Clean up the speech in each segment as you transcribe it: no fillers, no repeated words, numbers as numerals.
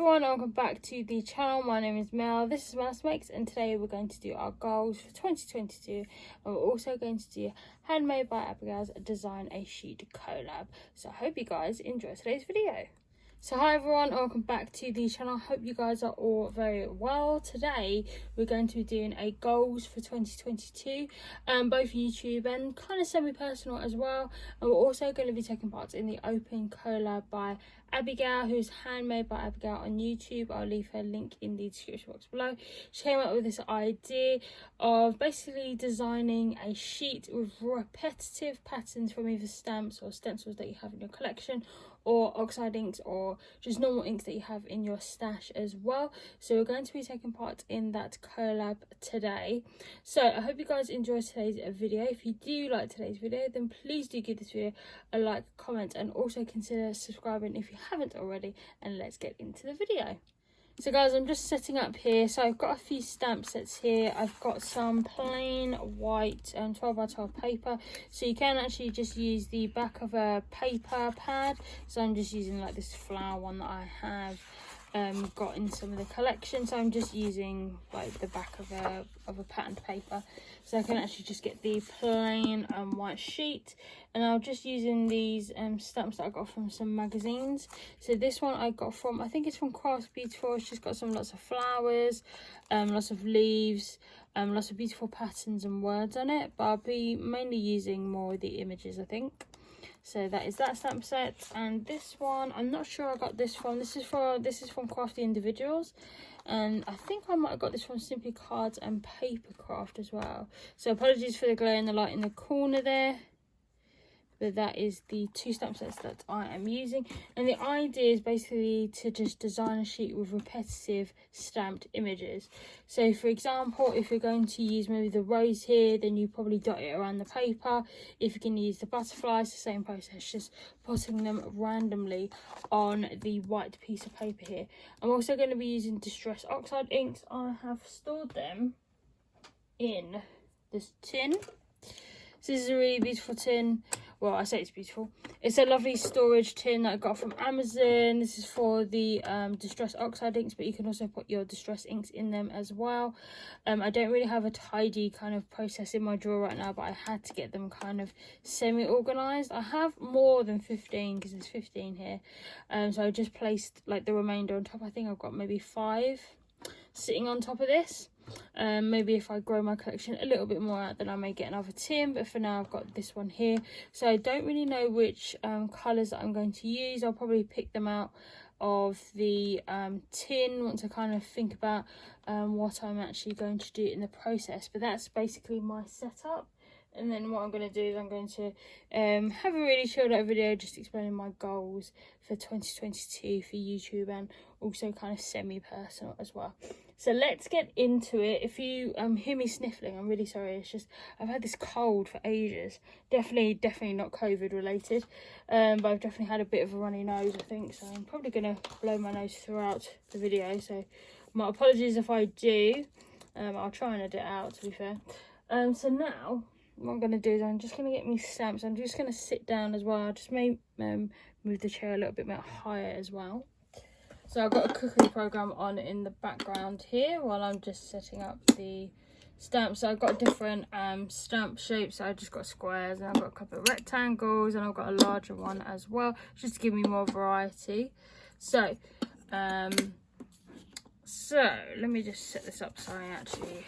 everyone, welcome back to the channel. My name is Mel, this is Melus Makes, and today we're going to do our goals for 2022, and we're also going to do Handmade by Abigail's Design a Sheet collab. So I hope you guys enjoy today's video. So hi everyone, welcome back to the channel. I hope you guys are all very well. Today we're going to be doing a goals for 2022, both YouTube and kind of semi-personal as well. And we're also going to be taking part in the open collab by Abigail, who's Handmade by Abigail on YouTube. I'll leave her link in the description box below. She came up with this idea of basically designing a sheet with repetitive patterns from either stamps or stencils that you have in your collection, or oxide inks, or just normal inks that you have in your stash as well. So we're going to be taking part in that collab today. So I hope you guys enjoy today's video. If you do like today's video, then please do give this video a like, comment, and also consider subscribing if you haven't already. And let's get into the video. So guys, I'm just setting up here. So I've got a few stamp sets here. I've got some plain white 12 by 12 paper. So you can actually just use the back of a paper pad. So I'm just using like this flower one that I have got in some of the collection. So I'm just using like the back of a patterned paper. So I can actually just get the plain white sheet, and I'm just using these stamps that I got from some magazines. So this one I got from, I think it's from Crafts Beautiful. It's just got lots of flowers, lots of leaves, lots of beautiful patterns and words on it, but I'll be mainly using more of the images, I think. So that is that stamp set. And this one, I'm not sure I got this from. This is from Crafty Individuals, and I think I might have got this from Simply Cards and Paper Craft as well. So apologies for the glare and the light in the corner there, but that is the two stamp sets that I am using. And the idea is basically to just design a sheet with repetitive stamped images. So for example, if you're going to use maybe the rose here, then you probably dot it around the paper. If you can use the butterflies, the same process, just putting them randomly on the white piece of paper here. I'm also going to be using Distress Oxide inks. I have stored them in this tin. So this is a really beautiful tin. Well, I say it's beautiful. It's a lovely storage tin that I got from Amazon. This is for the Distress Oxide inks, but you can also put your Distress inks in them as well. I don't really have a tidy kind of process in my drawer right now, but I had to get them kind of semi-organised. I have more than 15 because there's 15 here. So I just placed like the remainder on top. I think I've got maybe 5 sitting on top of this. Maybe if I grow my collection a little bit more out, then I may get another tin, but for now I've got this one here. So I don't really know which colours that I'm going to use. I'll probably pick them out of the tin once I kind of think about what I'm actually going to do in the process. But that's basically my setup. And then what I'm going to do is I'm going to have a really chilled out video just explaining my goals for 2022 for YouTube, and also kind of semi-personal as well. So let's get into it. If you hear me sniffling, I'm really sorry. It's just I've had this cold for ages. Definitely not COVID related, but I've definitely had a bit of a runny nose, I think. So I'm probably going to blow my nose throughout the video. So my apologies if I do. I'll try and edit it out, to be fair. So now what I'm going to do is I'm just going to get me stamps. I'm just going to sit down as well. I just may move the chair a little bit more higher as well. So I've got a cookery program on in the background here while I'm just setting up the stamps. So I've got different stamp shapes. So I just got squares, and I've got a couple of rectangles, and I've got a larger one as well, just to give me more variety. So let me just set this up so I actually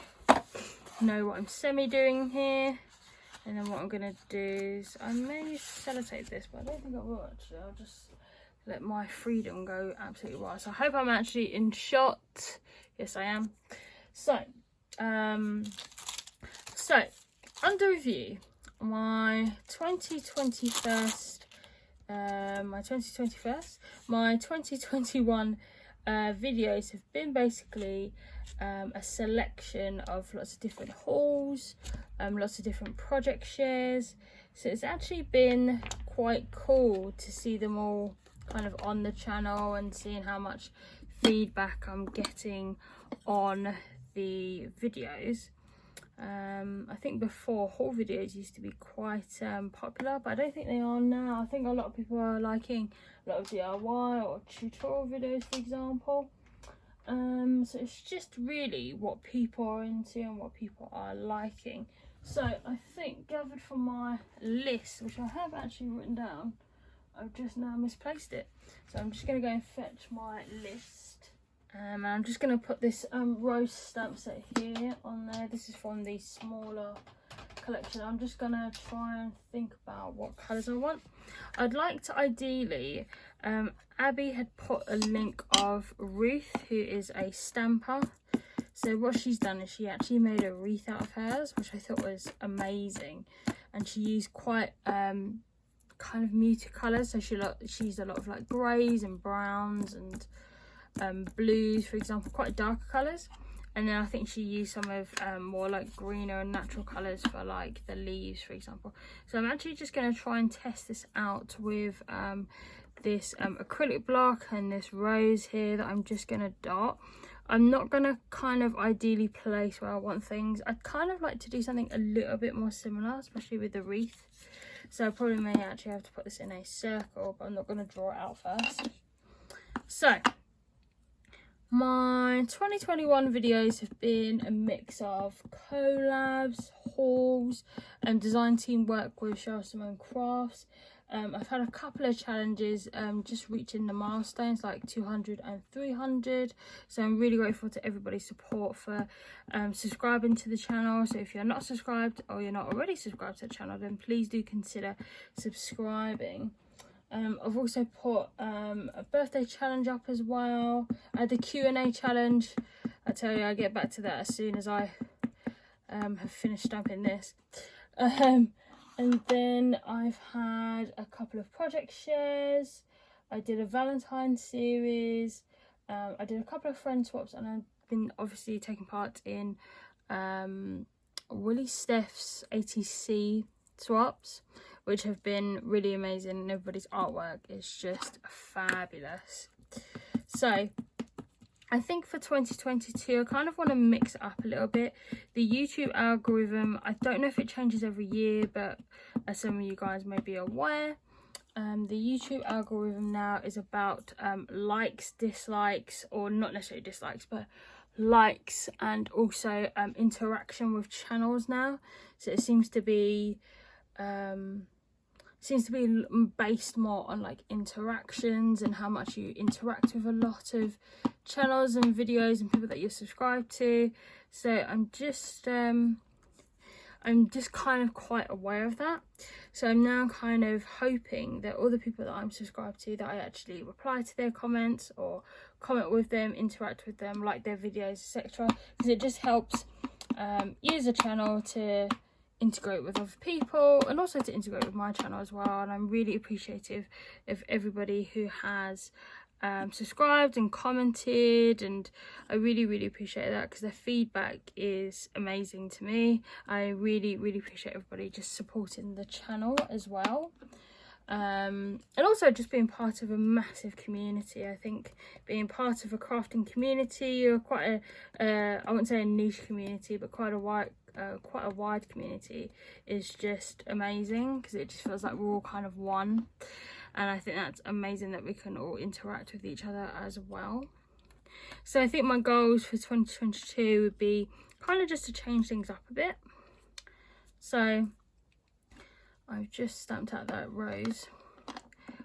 know what I'm semi-doing here. And then what I'm going to do is I may sellotape this, but I don't think I will actually. I'll just let my freedom go absolutely wild. So I hope I'm actually in shot. Yes, I am. So under review, my 2021 videos have been basically a selection of lots of different hauls, lots of different project shares. So it's actually been quite cool to see them all kind of on the channel and seeing how much feedback I'm getting on the videos. I think before haul videos used to be quite popular, but I don't think they are now. I think a lot of people are liking a lot of DIY or tutorial videos, for example. So it's just really what people are into and what people are liking. So I think, gathered from my list, which I have actually written down, I've just now misplaced it. So I'm just going to go and fetch my list. And I'm just going to put this rose stamp set here on there. This is from the smaller collection. I'm just going to try and think about what colours I want. I'd like to ideally, Abby had put a link of Ruth, who is a stamper. So what she's done is she actually made a wreath out of hers, which I thought was amazing. And she used quite kind of muted colours. So she used a lot of like greys and browns and blues, for example, quite darker colours. And then I think she used some of more like greener and natural colours for like the leaves, for example. So I'm actually just going to try and test this out with this acrylic block and this rose here that I'm just going to dot. I'm not going to kind of ideally place where I want things. I'd kind of like to do something a little bit more similar, especially with the wreath. So I probably may actually have to put this in a circle, but I'm not going to draw it out first. So my 2021 videos have been a mix of collabs, hauls, and design team work with Cheryl Simone Crafts. I've had a couple of challenges just reaching the milestones like 200 and 300, so I'm really grateful to everybody's support for subscribing to the channel. So if you're not subscribed or you're not already subscribed to the channel, then please do consider subscribing. I've also put a birthday challenge up as well. I had the Q&A challenge. I tell you, I'll get back to that as soon as I have finished stamping this. And then I've had a couple of project shares. I did a Valentine series. I did a couple of friend swaps, and I've been obviously taking part in Willie Steph's ATC swaps, which have been really amazing, and everybody's artwork is just fabulous. So I think for 2022, I kind of want to mix it up a little bit. The YouTube algorithm, I don't know if it changes every year, but as some of you guys may be aware, the YouTube algorithm now is about likes, dislikes, or not necessarily dislikes, but likes, and also interaction with channels now. So it seems to be based more on like interactions and how much you interact with a lot of channels and videos and people that you're subscribed to. So I'm just kind of quite aware of that. So I'm now kind of hoping that all the people that I'm subscribed to, that I actually reply to their comments or comment with them, interact with them, like their videos, etc. Because it just helps use the channel to integrate with other people and also to integrate with my channel as well. And I'm really appreciative of everybody who has subscribed and commented, and I really appreciate that because their feedback is amazing to me. I really appreciate everybody just supporting the channel as well, and also just being part of a massive community. I think being part of a crafting community, or quite a I wouldn't say a niche community, but quite a wide community, is just amazing because it just feels like we're all kind of one. And I think that's amazing that we can all interact with each other as well. So I think my goals for 2022 would be kind of just to change things up a bit. So I've just stamped out that rose,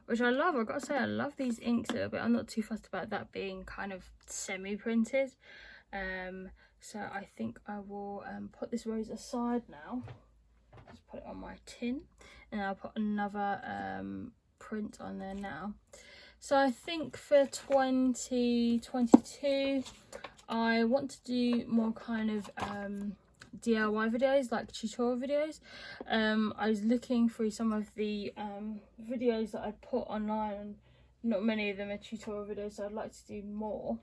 which I love. I've got to say, I love these inks a little bit. I'm not too fussed about that being kind of semi-printed. So I think I will put this rose aside now. Just put it on my tin, and I'll put another print on there now. So I think for 2022 I want to do more kind of DIY videos, like tutorial videos. I was looking through some of the videos that I put online, and not many of them are tutorial videos, so I'd like to do more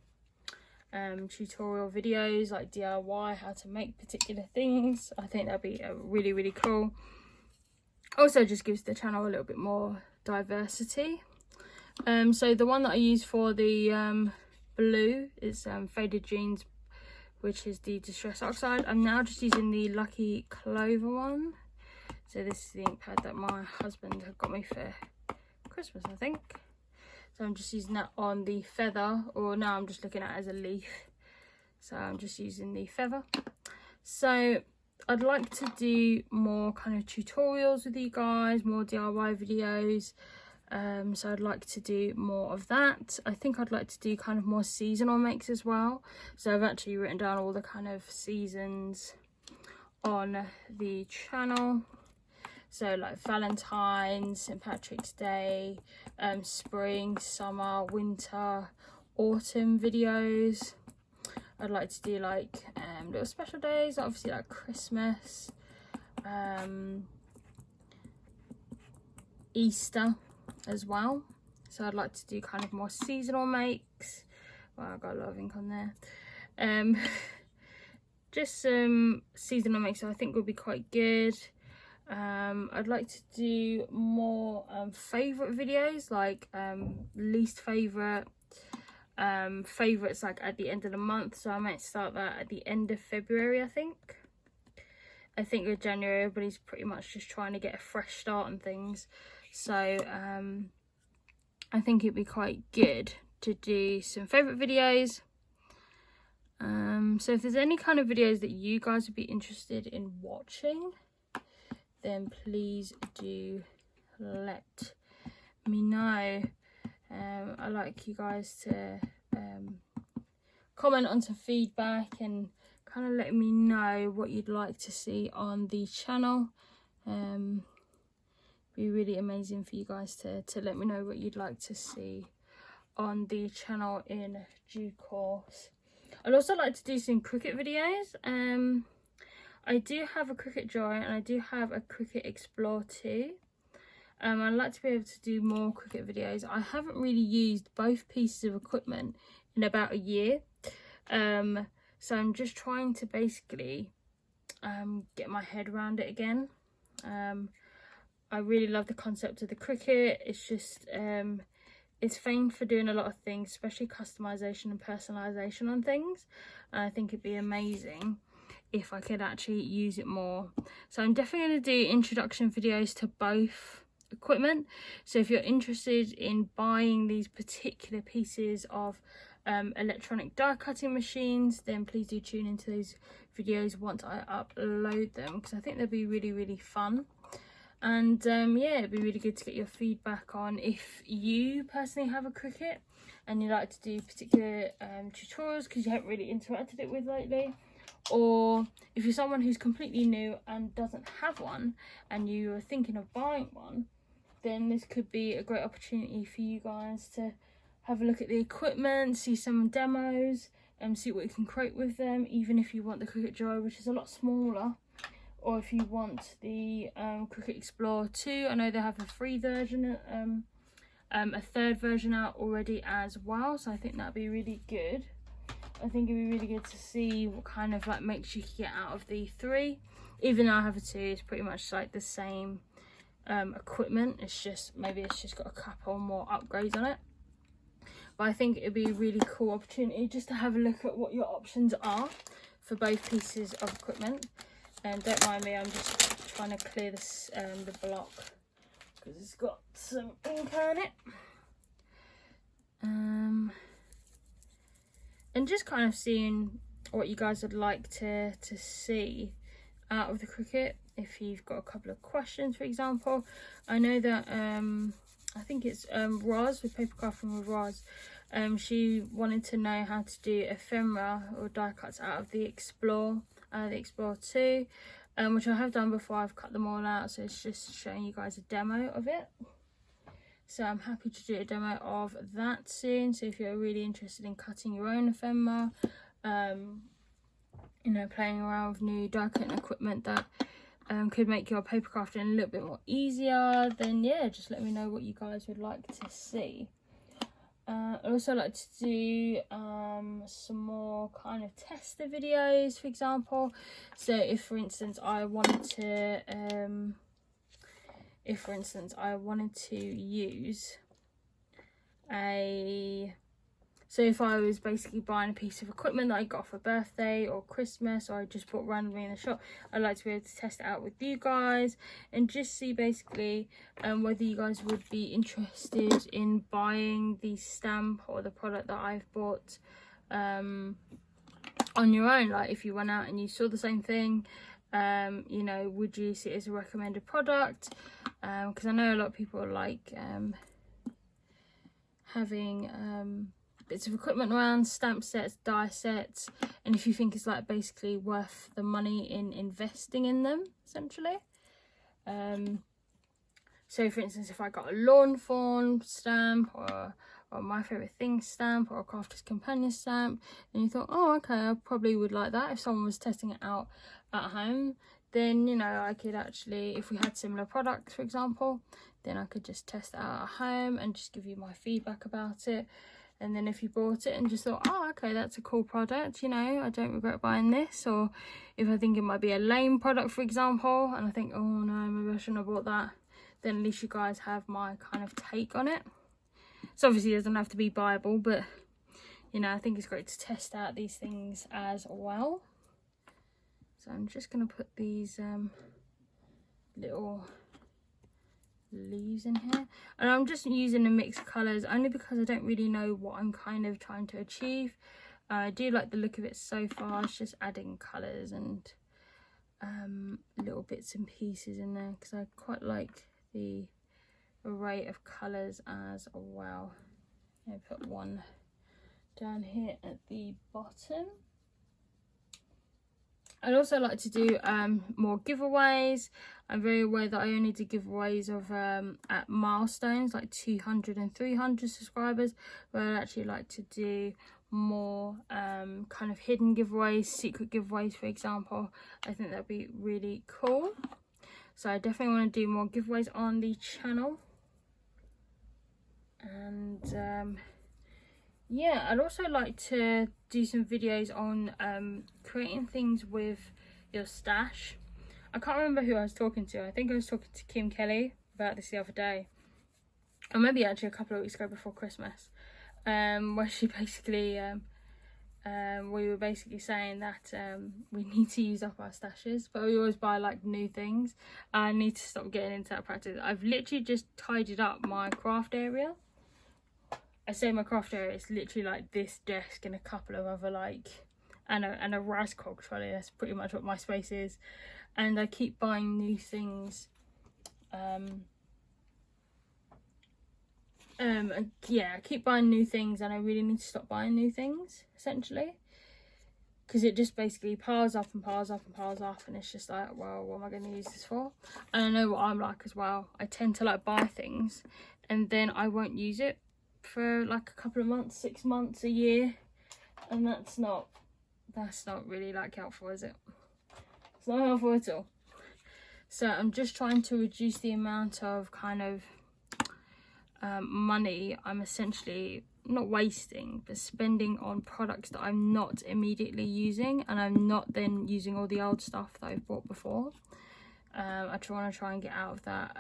tutorial videos like DIY, how to make particular things. I think that'd be really cool. Also just gives the channel a little bit more diversity. So the one that I use for the blue is Faded Jeans which is the Distress Oxide. I'm now just using the Lucky Clover one. So this is the ink pad that my husband had got me for Christmas, I think. So I'm just using that on the feather, or now I'm just looking at it as a leaf. So I'm just using the feather. So I'd like to do more kind of tutorials with you guys, more DIY videos. So I'd like to do more of that. I think I'd like to do kind of more seasonal makes as well. So I've actually written down all the kind of seasons on the channel. So like Valentine, St. Patrick's Day, spring, summer, winter, autumn videos. I'd like to do like little special days, obviously like Christmas, Easter as well. So I'd like to do kind of more seasonal makes. Well, I've got a lot of ink on there. Just some seasonal makes I think would be quite good. I'd like to do more favourite videos, like least favourite, favourites like at the end of the month. So I might start that at the end of February, I think with January everybody's pretty much just trying to get a fresh start on things. So I think it'd be quite good to do some favourite videos. So if there's any kind of videos that you guys would be interested in watching, then please do let me know. I like you guys to comment on some feedback and kind of let me know what you'd like to see on the channel. Be really amazing for you guys to let me know what you'd like to see on the channel in due course. I'd also like to do some Cricut videos. I do have a Cricut Joy and I do have a Cricut Explore too. I'd like to be able to do more Cricut videos. I haven't really used both pieces of equipment in about a year. So I'm just trying to basically get my head around it again. I really love the concept of the Cricut. It's just, it's famed for doing a lot of things, especially customization and personalization on things. And I think it'd be amazing if I could actually use it more. So I'm definitely going to do introduction videos to both equipment. So if you're interested in buying these particular pieces of electronic die cutting machines, then please do tune into those videos once I upload them, because I think they'll be really, really fun. And yeah, it'd be really good to get your feedback on if you personally have a Cricut and you like to do particular tutorials because you haven't really interacted it with lately. Or if you're someone who's completely new and doesn't have one and you are thinking of buying one, then this could be a great opportunity for you guys to have a look at the equipment, see some demos and see what you can create with them, even if you want the Cricut Joy, which is a lot smaller, or if you want the Cricut Explore 2. I know they have a free version, a third version out already as well, so I think that'd be really good. I think it'd be really good to see what kind of like makes you get out of the 3. Even though I have a 2, it's pretty much like the same equipment. It's just, maybe it's just got a couple more upgrades on it. But I think it'd be a really cool opportunity just to have a look at what your options are for both pieces of equipment. And don't mind me, I'm just trying to clear this the block because it's got some ink on it. And just kind of seeing what you guys would like to see out of the Cricut. If you've got a couple of questions, for example. I know that I think it's Roz with Paper Crafting with Roz. She wanted to know how to do ephemera or die cuts out of the Explore 2, which I have done before. I've cut them all out, so it's just showing you guys a demo of it. So I'm happy to do a demo of that soon. So if you're really interested in cutting your own ephemera, you know, playing around with new die cutting equipment that could make your paper crafting a little bit more easier, then yeah, just let me know what you guys would like to see. I'd also like to do some more kind of tester videos, for example. So if for instance I wanted to use a So if I was basically buying a piece of equipment that I got for birthday or Christmas, or I just bought randomly in the shop, I'd like to be able to test it out with you guys and just see basically whether you guys would be interested in buying the stamp or the product that I've bought on your own. Like if you went out and you saw the same thing, you know, would you see it as a recommended product? Because I know a lot of people like having bits of equipment around, stamp sets, die sets, and if you think it's like basically worth the money in investing in them, essentially. So for instance, if I got a lawn fawn stamp or my favorite thing stamp or a crafter's companion stamp, and you thought, oh okay, I probably would like that if someone was testing it out at home, then you know, I could actually, if we had similar products for example, then I could just test it out at home and just give you my feedback about it. And then if you bought it and just thought, oh okay, that's a cool product, you know, I don't regret buying this, or if I think it might be a lame product for example and I think, oh no, maybe I shouldn't have bought that, then at least you guys have my kind of take on it. So obviously it doesn't have to be buyable, but you know, I think it's great to test out these things as well. So I'm just going to put these little leaves in here, and I'm just using a mix of colours only because I don't really know what I'm kind of trying to achieve. I do like the look of it so far. It's just adding colours and little bits and pieces in there because I quite like the array of colours as well. I put one down here at the bottom. I'd also like to do more giveaways. I'm very aware that I only do giveaways of at milestones like 200 and 300 subscribers, but I'd actually like to do more kind of hidden giveaways, secret giveaways for example. I think that'd be really cool. So I definitely want to do more giveaways on the channel. And yeah, I'd also like to do some videos on creating things with your stash. I can't remember who I was talking to. I think I was talking to Kim Kelly about this the other day, or maybe actually a couple of weeks ago before Christmas, where she basically we were basically saying that we need to use up our stashes, but we always buy like new things. I need to stop getting into that practice. I've literally just tidied up my craft area. I say my craft area, it's literally like this desk and a couple of other like, and a Rascog trolley. That's pretty much what my space is. And I keep buying new things. Yeah, I keep buying new things and I really need to stop buying new things, essentially. Because it just basically piles up and piles up and piles up, and it's just like, well, what am I going to use this for? And I know what I'm like as well. I tend to like buy things and then I won't use it for like a couple of months, 6 months, a year, and that's not really like helpful, is it? It's not helpful at all. So I'm just trying to reduce the amount of kind of money I'm essentially not wasting but spending on products that I'm not immediately using, and I'm not then using all the old stuff that I've bought before. I want to try and get out of that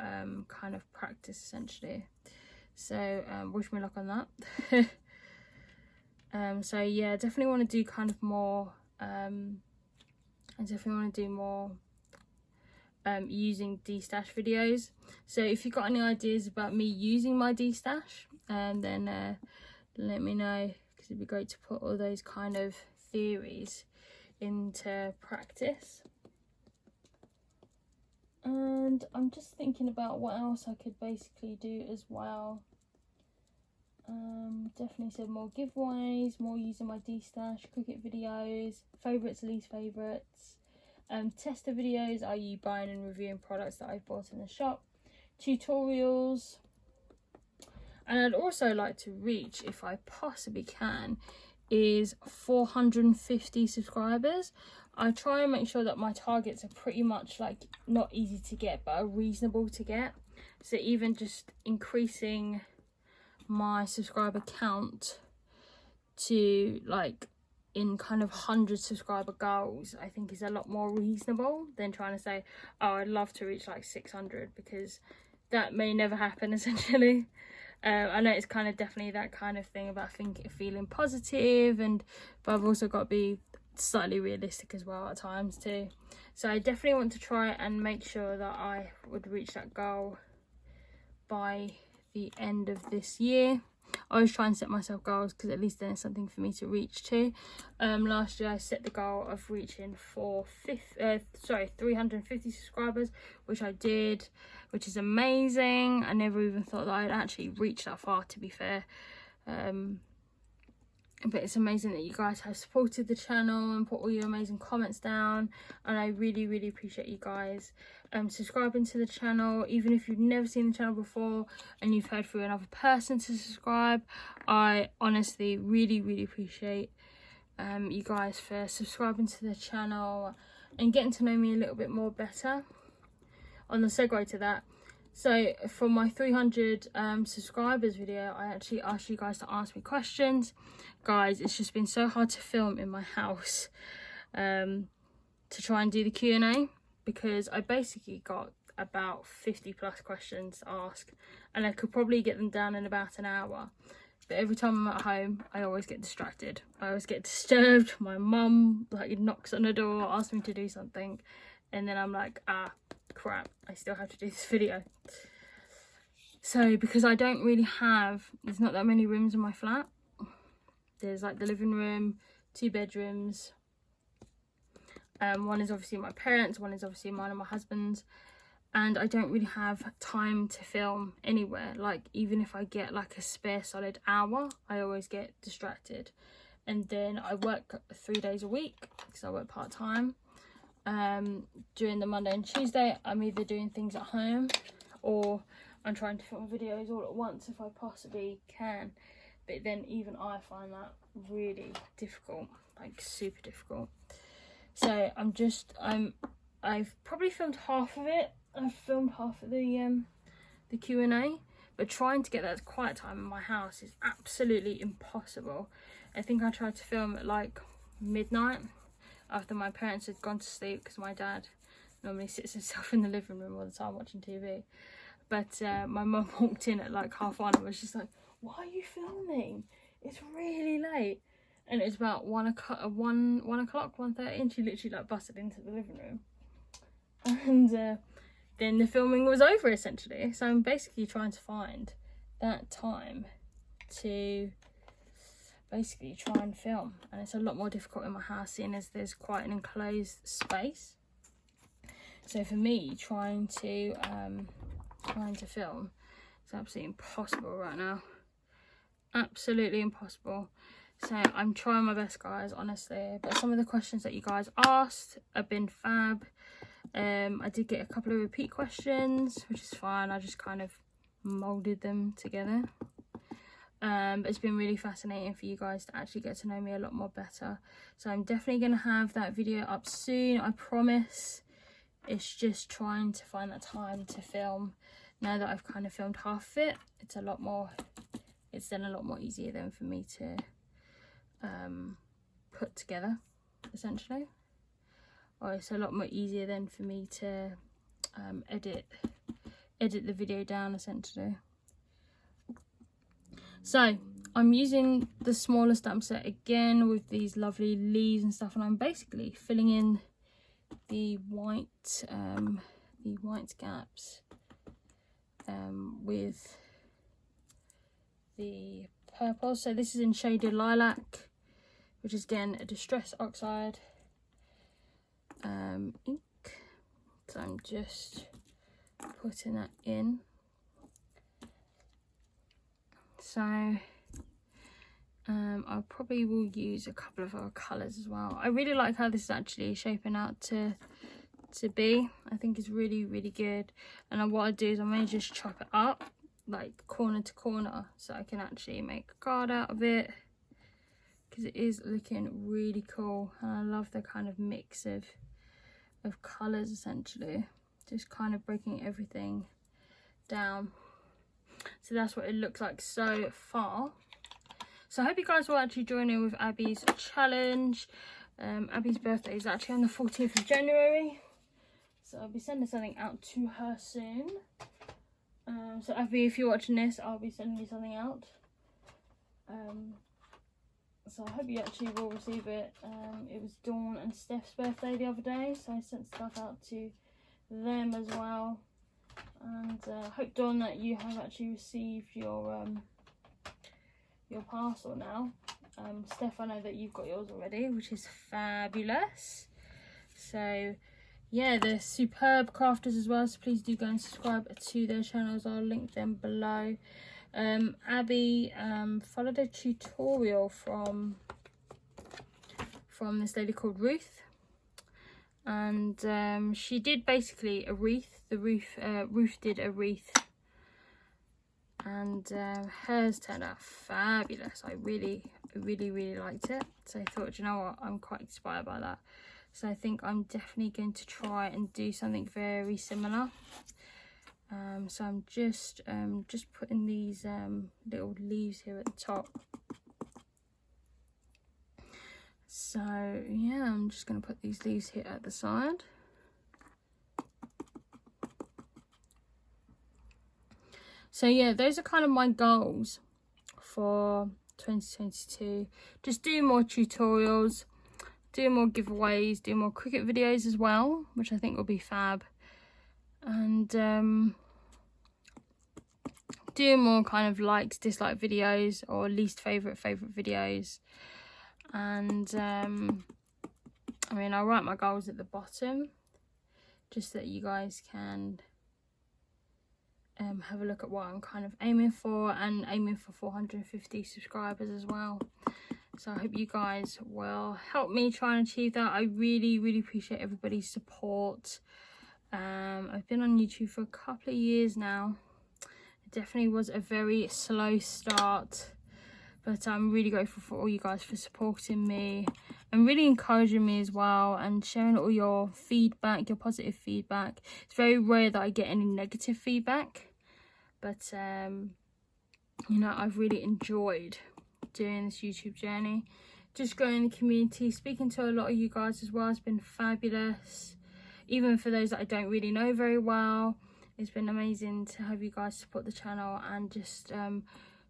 kind of practice essentially. So wish me luck on that. So yeah, definitely want to do kind of more I definitely want to do more using destash videos. So if you've got any ideas about me using my destash, then let me know, because it'd be great to put all those kind of theories into practice. And I'm just thinking about what else I could basically do as well. Definitely said more giveaways, more using my destash, Cricut videos, favourites, least favourites, tester videos, are you buying and reviewing products that I've bought in the shop, tutorials. And I'd also like to reach, if I possibly can, is 450 subscribers. I try and make sure that my targets are pretty much like not easy to get but are reasonable to get. So even just increasing my subscriber count to like in kind of 100 subscriber goals, I think is a lot more reasonable than trying to say, oh, I'd love to reach like 600, because that may never happen essentially. I know it's kind of definitely that kind of thing about feeling positive, but I've also got to be slightly realistic as well at times too. So I definitely want to try and make sure that I would reach that goal by the end of this year. I always try and set myself goals because at least then it's something for me to reach to. Last year I set the goal of reaching 350 subscribers, which I did, which is amazing. I never even thought that I'd actually reach that far, to be fair. But it's amazing that you guys have supported the channel and put all your amazing comments down, and I really appreciate you guys subscribing to the channel. Even if you've never seen the channel before and you've heard through another person to subscribe, I honestly really appreciate you guys for subscribing to the channel and getting to know me a little bit more better. On the segue to that, so for my 300 subscribers video, I actually asked you guys to ask me questions. Guys, it's just been so hard to film in my house to try and do the Q&A, because I basically got about 50 plus questions to ask, and I could probably get them down in about an hour. But every time I'm at home, I always get distracted. I always get disturbed. My mum like knocks on the door, asks me to do something, and then I'm like, ah, crap, I still have to do this video. So because I don't really have, there's not that many rooms in my flat. There's like the living room, 2 bedrooms. One is obviously my parents', one is obviously mine and my husband's. And I don't really have time to film anywhere. Like, even if I get like a spare solid hour, I always get distracted. And then I work 3 days a week because I work part-time. During the Monday and Tuesday, I'm either doing things at home or I'm trying to film videos all at once if I possibly can. But then even I find that really difficult, like super difficult. So I've probably filmed half of it. I've filmed half of the Q&A, but trying to get that quiet time in my house is absolutely impossible. I think I tried to film at like midnight after my parents had gone to sleep, because my dad normally sits himself in the living room all the time watching TV. But my mum walked in at like 1:30 and was just like, why are you filming? It's really late. And it was about 1:30, and she literally like busted into the living room. And then the filming was over essentially. So I'm basically trying to find that time to basically try and film, and it's a lot more difficult in my house, seeing as there's quite an enclosed space. So for me, trying to film, it's absolutely impossible right now. Absolutely impossible. So I'm trying my best, guys, honestly. But some of the questions that you guys asked have been fab. I did get a couple of repeat questions, which is fine. I just kind of molded them together. But it's been really fascinating for you guys to actually get to know me a lot more better. So I'm definitely going to have that video up soon, I promise. It's just trying to find that time to film. Now that I've kind of filmed half of it, it's then a lot more easier then for me to put together, essentially. Or it's a lot more easier then for me to edit the video down, essentially. So I'm using the smaller stamp set again with these lovely leaves and stuff, and I'm basically filling in the white gaps with the purple. So this is in shaded lilac, which is again a distress oxide ink. So I'm just putting that in. So I probably will use a couple of other colours as well. I really like how this is actually shaping out to be. I think it's really good. And what I do is I may just chop it up like corner to corner, so I can actually make a card out of it, because it is looking really cool. And I love the kind of mix of colours, essentially, just kind of breaking everything down. So that's what it looks like so far. So I hope you guys will actually join in with Abby's challenge. Abby's birthday is actually on the 14th of January. So I'll be sending something out to her soon. So Abby, if you're watching this, I'll be sending you something out. So I hope you actually will receive it. It was Dawn and Steph's birthday the other day, so I sent stuff out to them as well. And I hope, Dawn, that you have actually received your parcel now. Steph, I know that you've got yours already, which is fabulous. So yeah, they're superb crafters as well, so please do go and subscribe to their channels. I'll link them below. Abby followed a tutorial from this lady called Ruth, and she did basically a wreath. Ruth did a wreath, and hers turned out fabulous. I really liked it, so I thought, you know what, I'm quite inspired by that. So I think I'm definitely going to try and do something very similar. So I'm just putting these little leaves here at the top. So yeah, I'm just going to put these leaves here at the side. So yeah, those are kind of my goals for 2022. Just do more tutorials, do more giveaways, do more Cricut videos as well, which I think will be fab. And do more kind of likes, dislike videos, or least favorite videos. And I mean, I'll write my goals at the bottom just so that you guys can have a look at what I'm kind of aiming for, and aiming for 450 subscribers as well. So I hope you guys will help me try and achieve that. I really appreciate everybody's support. I've been on YouTube for a couple of years now. It definitely was a very slow start, but I'm really grateful for all you guys for supporting me and really encouraging me as well, and sharing all your feedback, your positive feedback. It's very rare that I get any negative feedback, but you know, I've really enjoyed doing this YouTube journey, just growing the community, speaking to a lot of you guys as well. It's been fabulous. Even for those that I don't really know very well, it's been amazing to have you guys support the channel, and just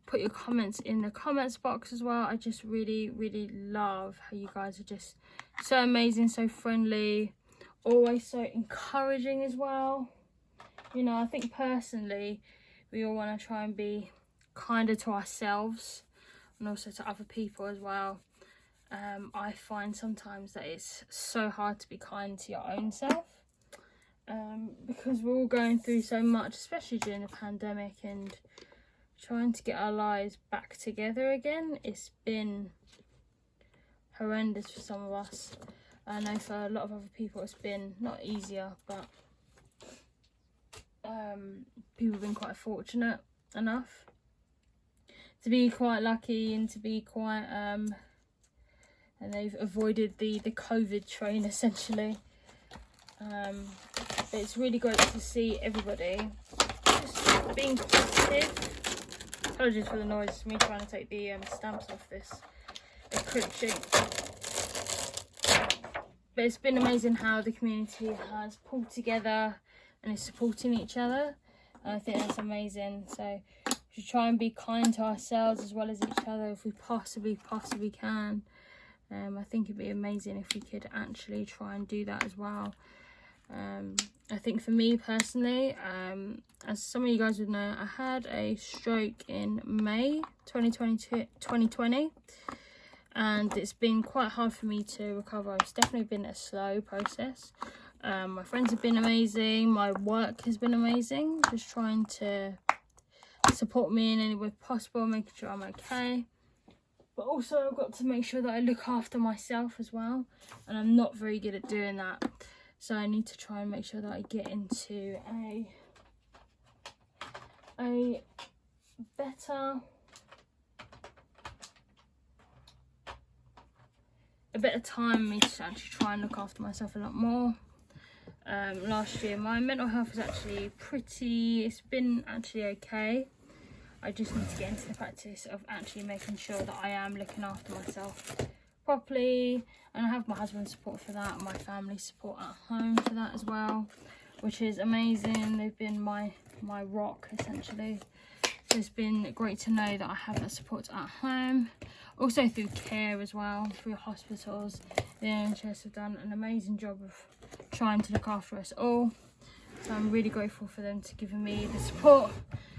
put your comments in the comments box as well. I just really love how you guys are just so amazing, so friendly, always so encouraging as well. You know, I think personally we all want to try and be kinder to ourselves and also to other people as well. I find sometimes that it's so hard to be kind to your own self, because we're all going through so much, especially during the pandemic, and trying to get our lives back together again. It's been horrendous for some of us. I know for a lot of other people it's been not easier, but people have been quite fortunate enough to be quite lucky and to be quite and they've avoided the COVID train essentially. But it's really great to see everybody just being positive. Apologies for the noise, it's me trying to take the stamps off this acrylic sheet. But it's been amazing how the community has pulled together and is supporting each other. And I think that's amazing. So we should try and be kind to ourselves as well as each other if we possibly can. I think it'd be amazing if we could actually try and do that as well. I think for me personally, as some of you guys would know, I had a stroke in May 2020, and it's been quite hard for me to recover. It's definitely been a slow process. My friends have been amazing, my work has been amazing, just trying to support me in any way possible, making sure I'm okay. But also I've got to make sure that I look after myself as well, and I'm not very good at doing that. So I need to try and make sure that I get into a better time, me to actually try and look after myself a lot more. Last year my mental health was actually it's been actually okay. I just need to get into the practice of actually making sure that I am looking after myself properly, and I have my husband's support for that, and my family support at home for that as well, which is amazing. They've been my my rock essentially. So it's been great to know that I have that support at home. Also through care as well, through hospitals. The NHS have done an amazing job of trying to look after us all. So I'm really grateful for them to giving me the support.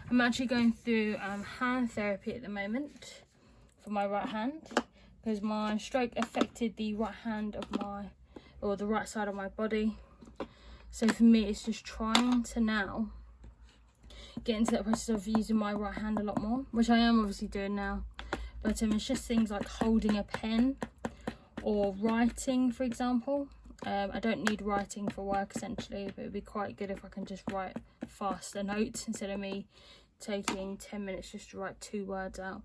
I'm actually going through hand therapy at the moment for my right hand, because my stroke affected the right hand of the right side of my body. So for me, it's just trying to now get into that process of using my right hand a lot more, which I am obviously doing now. But it's just things like holding a pen or writing, for example. I don't need writing for work essentially, but it'd be quite good if I can just write faster notes instead of me taking 10 minutes just to write 2 words out,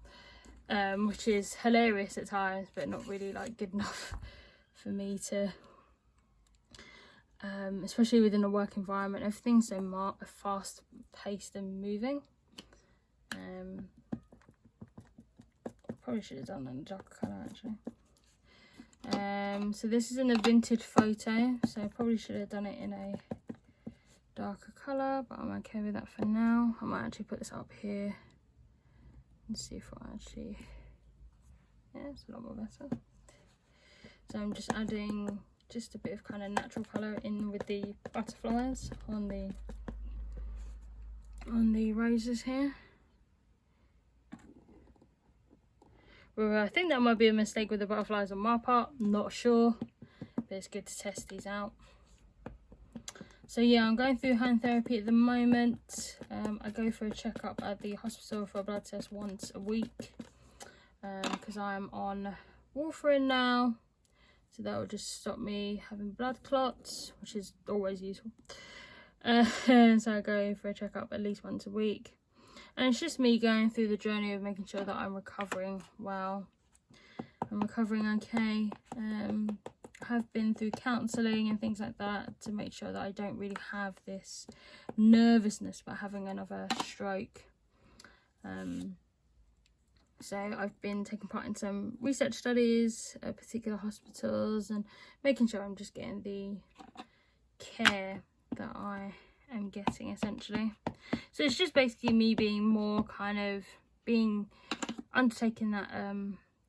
which is hilarious at times, but not really like good enough for me to, especially within a work environment. Everything's so fast paced and moving. Probably should have done that in a darker colour actually. So this is in a vintage photo, so I probably should have done it in a darker colour, but I'm okay with that for now. I might actually put this up here and see if I actually, yeah, it's a lot more better. So I'm just adding just a bit of kind of natural colour in with the butterflies on the roses here. Well, I think that might be a mistake with the butterflies on my part, I'm not sure, but it's good to test these out. So yeah, I'm going through hand therapy at the moment. I go for a checkup at the hospital for a blood test once a week, because I'm on warfarin now, so that will just stop me having blood clots, which is always useful. So I go for a checkup at least once a week. And it's just me going through the journey of making sure that I'm recovering well. I'm recovering okay. I have been through counselling and things like that to make sure that I don't really have this nervousness about having another stroke. So I've been taking part in some research studies at particular hospitals and making sure I'm just getting the care that I am getting essentially. So it's just basically me being more kind of undertaking that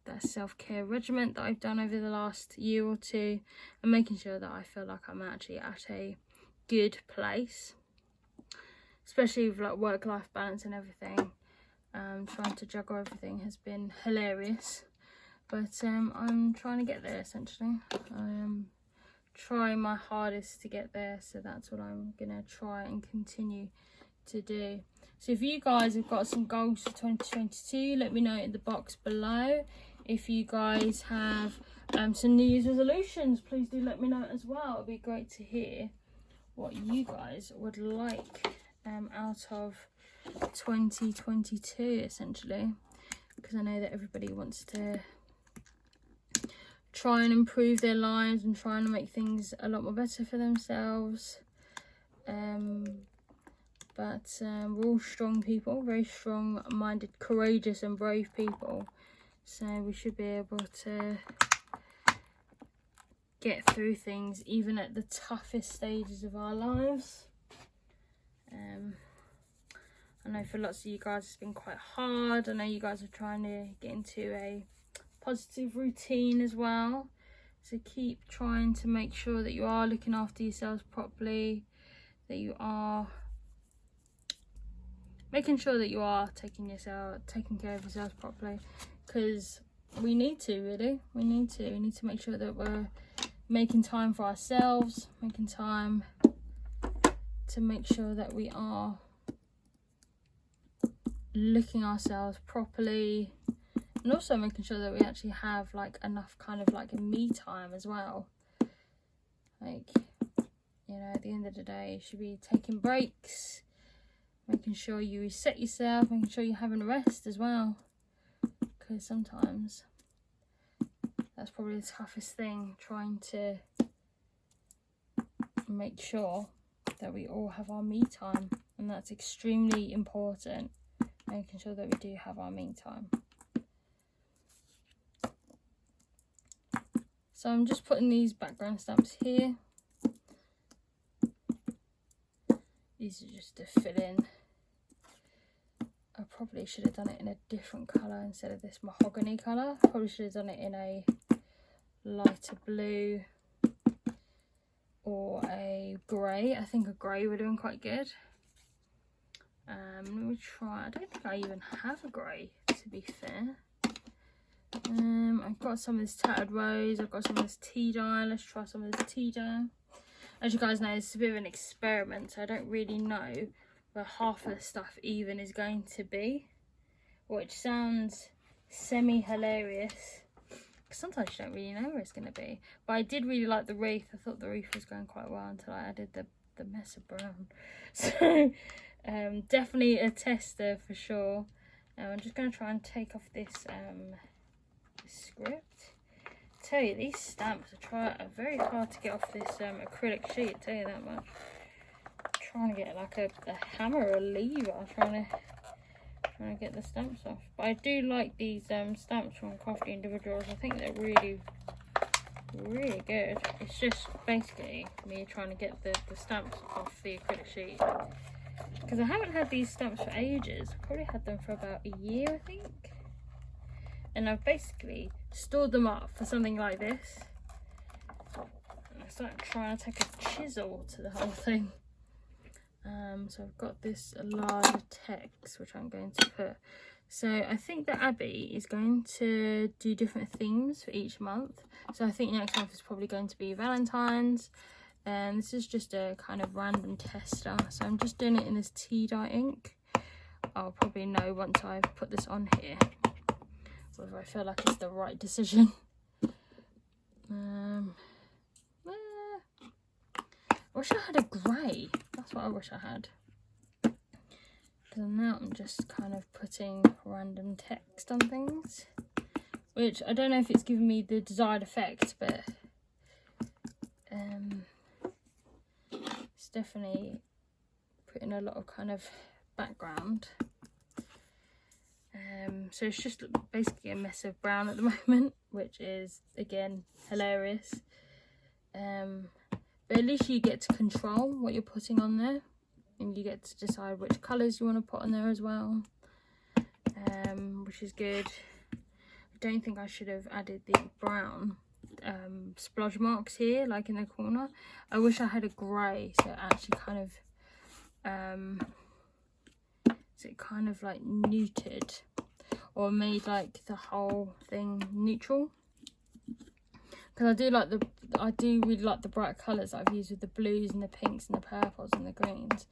that self-care regimen that I've done over the last year or two, and making sure that I feel like I'm actually at a good place, especially with like work-life balance and everything. Trying to juggle everything has been hilarious, but I'm trying to get there essentially. I am trying my hardest to get there, so that's what I'm gonna try and continue to do. So if you guys have got some goals for 2022, let me know in the box below. If you guys have some New Year's resolutions, please do let me know as well. It'd be great to hear what you guys would like out of 2022 essentially, because I know that everybody wants to try and improve their lives and trying to make things a lot more better for themselves. But we're all strong people, very strong-minded, courageous and brave people. So we should be able to get through things even at the toughest stages of our lives. I know for lots of you guys it's been quite hard. I know you guys are trying to get into a positive routine as well. So keep trying to make sure that you are looking after yourselves properly, that you are making sure that you are taking care of yourselves properly, because we need to, really. We need to make sure that we're making time for ourselves, making time to make sure that we are looking ourselves properly, and also making sure that we actually have like enough kind of like a me time as well. Like, you know, at the end of the day, you should be taking breaks, making sure you reset yourself, making sure you're having a rest as well, because sometimes that's probably the toughest thing, trying to make sure that we all have our me time, and that's extremely important, making sure that we do have our me time. So I'm just putting these background stamps here. These are just to fill in Probably should have done it in a different colour instead of this mahogany colour. Probably should have done it in a lighter blue or a grey. I think a grey would have been quite good. Let me try. I don't think I even have a grey, to be fair. I've got some of this tattered rose. I've got some of this tea dye. Let's try some of this tea dye. As you guys know, it's a bit of an experiment, so I don't really know where half of the stuff even is going to be, which sounds semi-hilarious. Sometimes you don't really know where it's going to be. But I did really like the wreath. I thought the wreath was going quite well until I added the mess of brown. So definitely a tester for sure. I'm just going to try and take off this script. I tell you, these stamps are very hard to get off this acrylic sheet, I tell you that much. I'm trying to get like a hammer or a lever, trying to get the stamps off. But I do like these stamps from Crafty Individuals. I think they're really good. It's just basically me trying to get the stamps off the acrylic sheet, because I haven't had these stamps for ages. I've probably had them for about a year, I think, and I've basically stored them up for something like this. And I started trying to take a chisel to the whole thing. So I've got this larger text which I'm going to put. So I think that Abbi is going to do different themes for each month. So I think next month is probably going to be Valentine's. And this is just a kind of random tester. So I'm just doing it in this tea dye ink. I'll probably know once I put this on here whether I feel like it's the right decision. I wish I had a grey. That's what I wish I had. Because now I'm just kind of putting random text on things, which I don't know if it's giving me the desired effect, but it's definitely putting a lot of kind of background. So it's just basically a mess of brown at the moment, which is again hilarious. But at least you get to control what you're putting on there, and you get to decide which colours you want to put on there as well, which is good. I don't think I should have added the brown splodge marks here, like in the corner. I wish I had a grey, so it actually kind of like neutered, or made like the whole thing neutral. Because I do really like the bright colours that I've used with the blues and the pinks and the purples and the greens.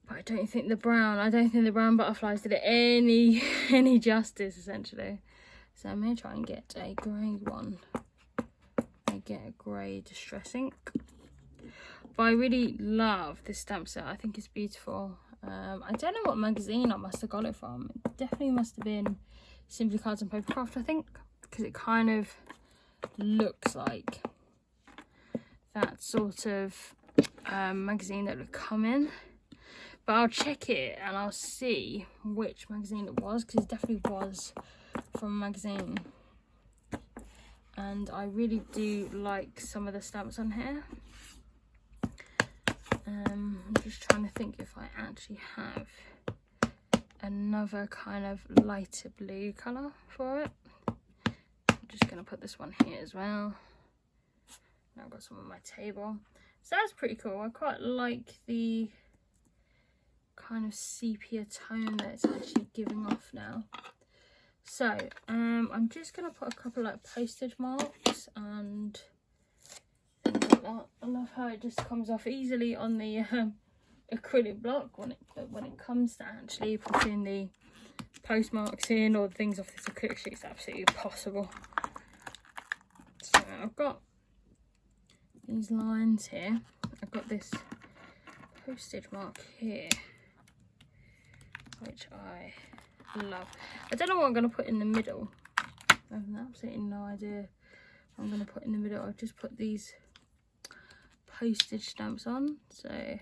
But I don't think the brown butterflies did it any justice, essentially. So I'm going to try and get a grey one. I get a grey distress ink. But I really love this stamp set. I think it's beautiful. I don't know what magazine I must have got it from. It definitely must have been Simply Cards and Papercraft, I think. Because it kind of looks like that sort of magazine that would come in. But I'll check it and I'll see which magazine it was, because it definitely was from a magazine. And I really do like some of the stamps on here. I'm just trying to think if I actually have another kind of lighter blue colour for it. I'm just going to put this one here as well. Now I've got some on my table. So that's pretty cool. I quite like the kind of sepia tone that it's actually giving off now. So I'm just going to put a couple like postage marks and things like that. I love how it just comes off easily on the acrylic block when it comes to actually putting the postmarks in or things off this acrylic sheet. It's absolutely impossible. So I've got these lines here. I've got this postage mark here, which I love. I don't know what I'm going to put in the middle. I have absolutely no idea what I'm going to put in the middle. I've just put these postage stamps on, so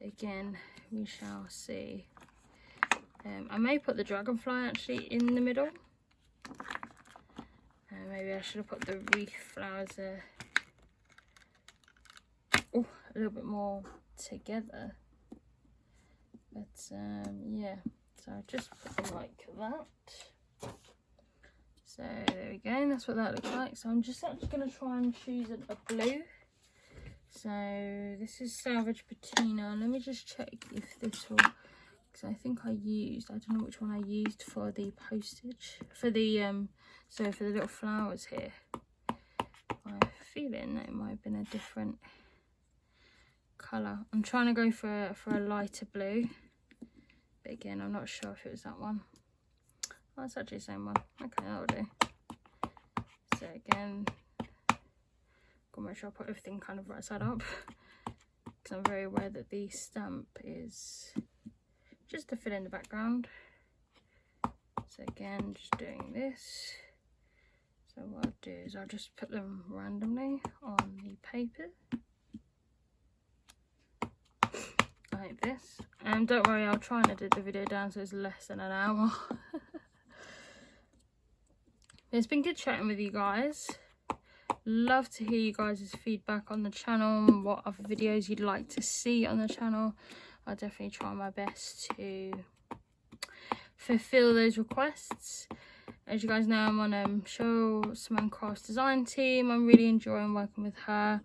again we shall see. I may put the dragonfly actually in the middle. Maybe I should have put the wreath flowers a little bit more together, but yeah, so I just put them like that. So there we go, and that's what that looks like. So I'm just actually going to try and choose a blue. So this is Salvage Patina. Let me just check if this will, because I think I don't know which one I used for the postage, for the so for the little flowers here. I'm feeling that it might have been a different colour. I'm trying to go for a lighter blue, but again I'm not sure if it was that one. Oh, it's actually the same one. Okay, that'll do. So again, gotta make sure I put everything kind of right side up, because I'm very aware that the stamp is just to fill in the background. So again, just doing this. So what I'll do is I'll just put them randomly on the paper, like this. And don't worry, I'll try and edit the video down so it's less than an hour. It's been good chatting with you guys. Love to hear you guys' feedback on the channel and what other videos you'd like to see on the channel. I'll definitely try my best to fulfill those requests. As you guys know, I'm on Cheryl Simone Crafts design team. I'm really enjoying working with her.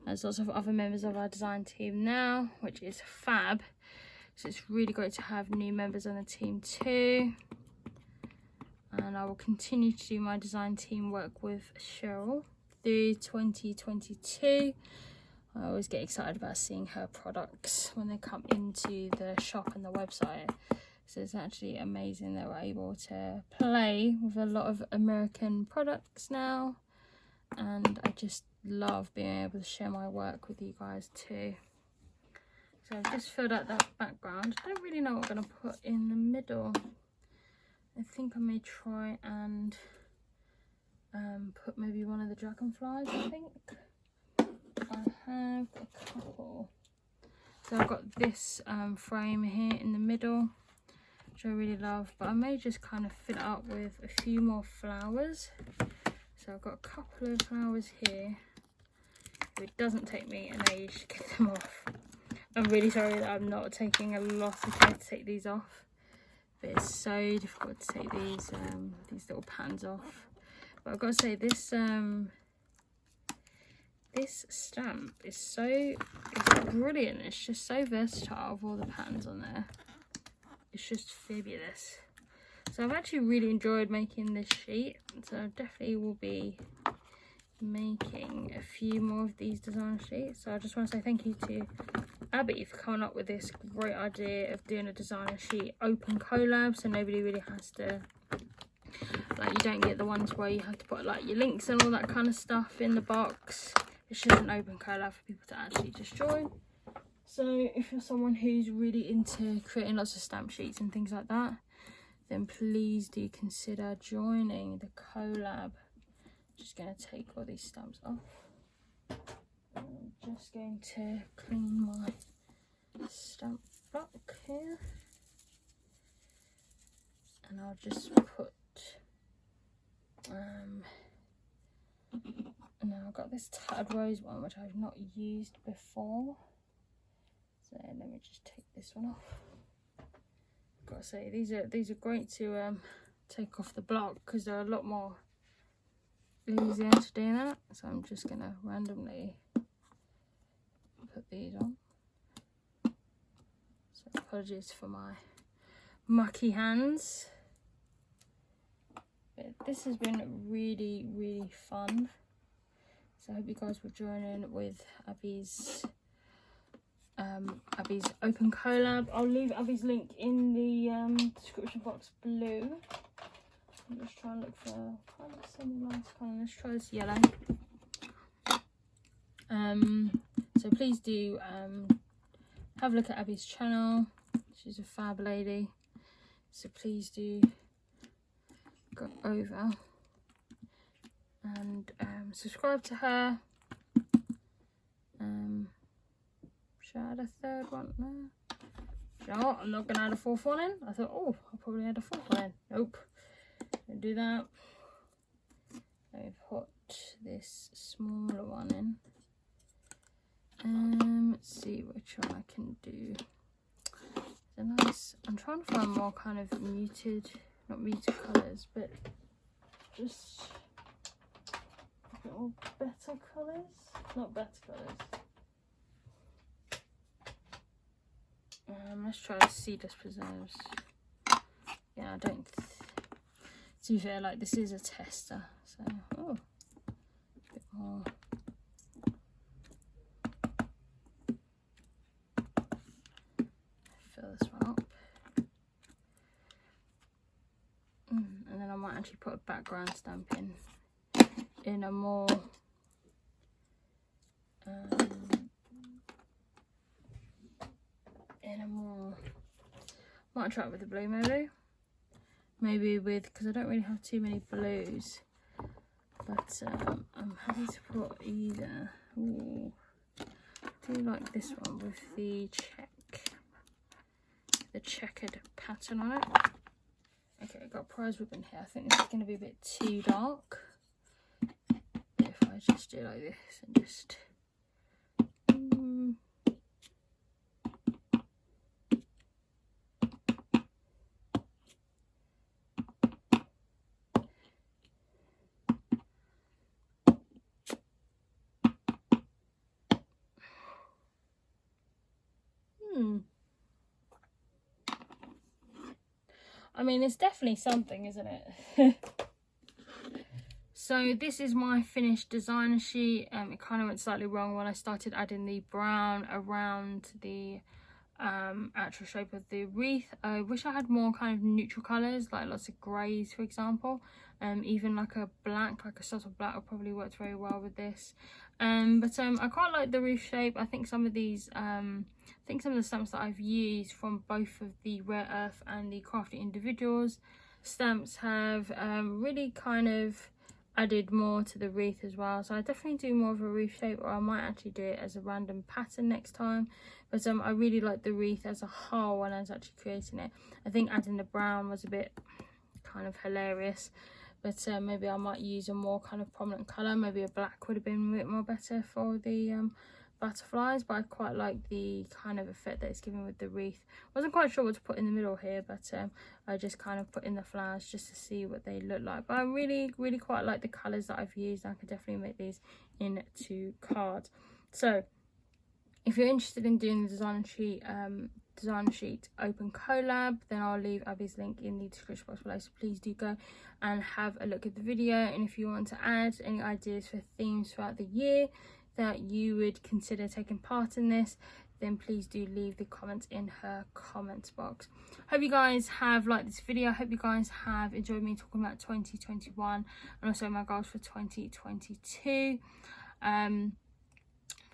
There's lots of other members of our design team now, which is fab. So it's really great to have new members on the team too. And I will continue to do my design team work with Cheryl through 2022. I always get excited about seeing her products when they come into the shop and the website. So it's actually amazing that we're able to play with a lot of American products now. And I just love being able to share my work with you guys too. So I've just filled out that background. I don't really know what I'm going to put in the middle. I think I may try and put maybe one of the dragonflies, I think. I have a couple. So I've got this frame here in the middle, which I really love, but I may just kind of fill it up with a few more flowers. So I've got a couple of flowers here. It doesn't take me an age to get them off. I'm really sorry that I'm not taking a lot of care to take these off. But it's so difficult to take these little pans off. But I've got to say, this stamp is it's brilliant. It's just so versatile with all the patterns on there. It's just fabulous. So I've actually really enjoyed making this sheet. So I definitely will be making a few more of these design sheets. So I just want to say thank you to Abbi for coming up with this great idea of doing a designer sheet open collab, so nobody really has to, like, you don't get the ones where you have to put like your links and all that kind of stuff in the box. It's just an open collab for people to actually just join. So if you're someone who's really into creating lots of stamp sheets and things like that, then please do consider joining the collab. Just going to take all these stamps off. I'm just going to clean my stamp block here, and I'll just put now I've got this tattered rose one which I've not used before, so let me just take this one off. Gotta say, these are great to take off the block because they're a lot more easier to do that. So I'm just gonna randomly put these on. So apologies for my mucky hands, but this has been really fun. So I hope you guys will join in with Abbi's open collab. I'll leave Abbi's link in the description box below. I'm just trying to look for kind of some nice colour. Let's try this yellow. So please do have a look at Abbi's channel. She's a fab lady. So please do go over and subscribe to her. Should I add a third one? No. You know what? I'm not going to add a fourth one in. I thought, oh, I'll probably add a fourth one in. Nope. Don't do that. Let me put this smaller one in. Let's see which one I can do. There's a nice I'm trying to find more kind of muted, not muted colours, but just a bit more better colours. Not better colours. Let's try Seedless Preserves. Yeah, I don't. To be fair, like this is a tester, so oh, a bit more. Fill this one up, and then I might actually put a background stamp in a more. Might try it with the blue maybe with, because I don't really have too many blues, but I'm happy to put either. Ooh, I do like this one with the checkered pattern on it. Okay, I've got prize ribbon here. I think this is going to be a bit too dark. If I just do like this and just I mean, it's definitely something, isn't it? So this is my finished designer sheet. It kind of went slightly wrong when I started adding the brown around the actual shape of the wreath. I wish I had more kind of neutral colours, like lots of greys, for example. Even like a black, like a subtle black would probably work very well with this. But I quite like the wreath shape. I think some of these some of the stamps that I've used from both of the Rare Earth and the Crafty Individuals stamps have really kind of added more to the wreath as well. So I definitely do more of a wreath shape, or I might actually do it as a random pattern next time. But I really like the wreath as a whole when I was actually creating it. I think adding the brown was a bit kind of hilarious, but maybe I might use a more kind of prominent colour. Maybe a black would have been a bit more better for the butterflies, but I quite like the kind of effect that it's giving with the wreath. Wasn't quite sure what to put in the middle here, but I just kind of put in the flowers just to see what they look like. But I really quite like the colours that I've used. I could definitely make these into cards. So if you're interested in doing the designer sheet open collab, then I'll leave Abby's link in the description box below, so please do go and have a look at the video. And if you want to add any ideas for themes throughout the year that you would consider taking part in this, then please do leave the comments in her comments box. Hope you guys have liked this video. I hope you guys have enjoyed me talking about 2021 and also my goals for 2022.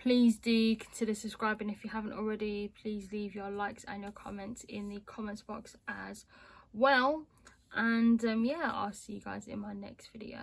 Please do consider subscribing if you haven't already. Please leave your likes and your comments in the comments box as well. And yeah, I'll see you guys in my next video.